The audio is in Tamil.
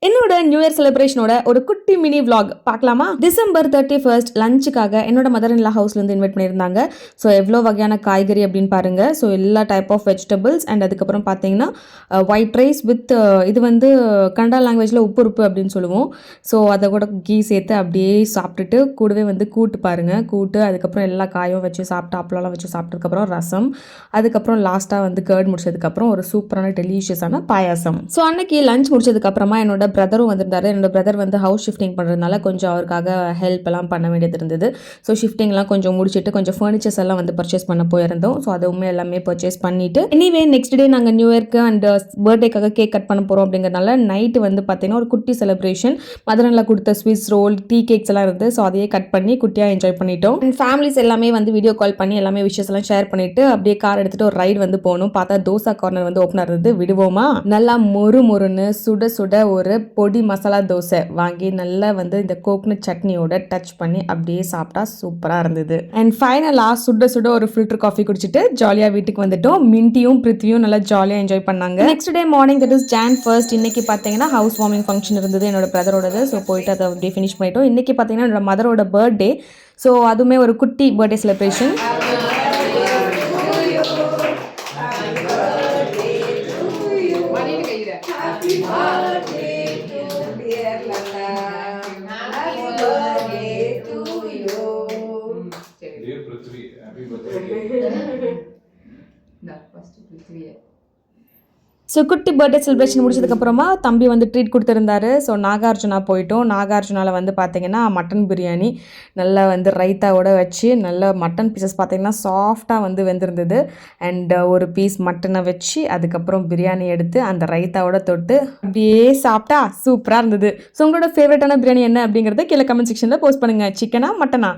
என்னோட நியூ இயர் செலிப்ரேஷனோட ஒரு குட்டி மினி vlog பார்க்கலாமா? டிசம்பர் 31 லஞ்சுக்காக என்னோட மதர் இன் லா ஹவுஸ்லேருந்து இன்வைட் பண்ணியிருந்தாங்க. ஸோ எவ்வளோ வகையான காய்கறி அப்படின்னு பாருங்க. ஸோ எல்லா டைப் ஆஃப் வெஜிடபிள்ஸ் அண்ட் அதுக்கப்புறம் பார்த்தீங்கன்னா ஒயிட் ரைஸ் வித் இது வந்து கன்னடா லாங்குவேஜில் உப்பு அப்படின்னு சொல்லுவோம். ஸோ அதை கூட கீ சேர்த்து அப்படியே சாப்பிட்டுட்டு கூடவே வந்து கூட்டு பாருங்க. கூட்டு அதுக்கப்புறம் எல்லா காயும் வச்சு சாப்பிட்டு அப்பளம்லாம் வச்சு சாப்பிட்டதுக்கப்புறம் ரசம், அதுக்கப்புறம் லாஸ்ட்டாக வந்து கர்ட் முடிச்சதுக்கப்புறம் ஒரு சூப்பரான டெலிஷியஸான பாயாசம். ஸோ அன்னைக்கு லஞ்ச் முடிச்சதுக்கப்புறமா என்னோட பிரதரும் வந்திருந்தாரு. என்னோட பிரதர் வந்து ஹவுஸ் ஷிஃப்டிங் பண்ணுறதுனால கொஞ்சம் அவருக்காக ஹெல்ப் எல்லாம் பண்ண வேண்டியது இருந்தது. ஸோ ஷிஃப்டிங்லாம் கொஞ்சம் முடிச்சுட்டு கொஞ்சம் ஃபர்னிச்சர்ஸ் எல்லாம் வந்து பர்ச்சேஸ் பண்ண போயிருந்தோம். ஸோ அதுவுமே எல்லாமே பர்ச்சேஸ் பண்ணிட்டு எனிவே நெக்ஸ்ட் டே நாங்கள் நியூ இயர்க்கு அண்ட் பர்த்டேக்காக கேக் கட் பண்ண போகிறோம் அப்படிங்கிறதுனால நைட்டு வந்து பார்த்தீங்கன்னா ஒரு குட்டி செலிப்ரேஷன் மதுரையில் கொடுத்த ஸ்வீட்ஸ் ரோல் டீ கேக்ஸ் எல்லாம் இருந்து. ஸோ அதையே கட் பண்ணி குட்டியாக என்ஜாய் பண்ணிட்டோம். அண்ட் ஃபேமிலிஸ் எல்லாமே வந்து வீடியோ கால் பண்ணி எல்லாமே விஷஸ் எல்லாம் ஷேர் பண்ணிட்டு அப்படியே கார் எடுத்துட்டு ஒரு ரைடு வந்து போகணும். பார்த்தா தோசா கார்னர் வந்து ஓப்பனாக இருந்தது. விடுவோமா? நல்லா மொறுன்னு சுட சுட ஒரு பொடி மசாலா தோசை வாங்கி நல்லா வந்து இந்த கோகனட் சட்னியோட டச் பண்ணி அப்படியே சாப்பிட்டா சூப்பராக இருந்தது. அண்ட் ஃபைனலாக சுட சுட ஒரு ஃபில்டர் காஃபி குடிச்சிட்டு ஜாலியாக வீட்டுக்கு வந்துட்டோம். மின்ட்டியும் பிருத்தியும் நல்லா ஜாலியாக என்ஜாய் பண்ணாங்க. Next day morning that is Jan 1 இன்னைக்கு பார்த்தீங்கன்னா ஹவுஸ் வார்மிங் ஃபங்க்ஷன் இருந்தது என்னோட பிரதரோடது. ஸோ போயிட்டு அதை அப்படியே ஃபினிஷ் பண்ணிட்டோம். இன்னைக்கு பார்த்தீங்கன்னா என்னோட மதரோட பர்த்டே. ஸோ அதுவுமே ஒரு குட்டி பர்த்டே செலிப்ரேஷன். ஸோ குட்டி பர்த்டே செலிப்ரேஷன் முடிச்சதுக்கப்புறமா தம்பி வந்து ட்ரீட் கொடுத்துருந்தாரு. ஸோ நாகார்ஜுனா போயிட்டோம். நாகார்ஜுனாவில் வந்து பார்த்தீங்கன்னா மட்டன் பிரியாணி நல்லா வந்து ரைத்தாவோட வச்சு நல்லா மட்டன் பீசஸ் பார்த்தீங்கன்னா சாஃப்டாக வந்து வெந்திருந்தது. அண்ட் ஒரு பீஸ் மட்டனை வச்சு அதுக்கப்புறம் பிரியாணி எடுத்து அந்த ரைத்தாவோட தொட்டு அப்படியே சாப்பிட்டா சூப்பராக இருந்தது. ஸோ உங்களோட ஃபேவரட்டான பிரியாணி என்ன அப்படிங்கிறத கீழே கமெண்ட் செக்ஷனில் போஸ்ட் பண்ணுங்கள். சிக்கனா மட்டனா?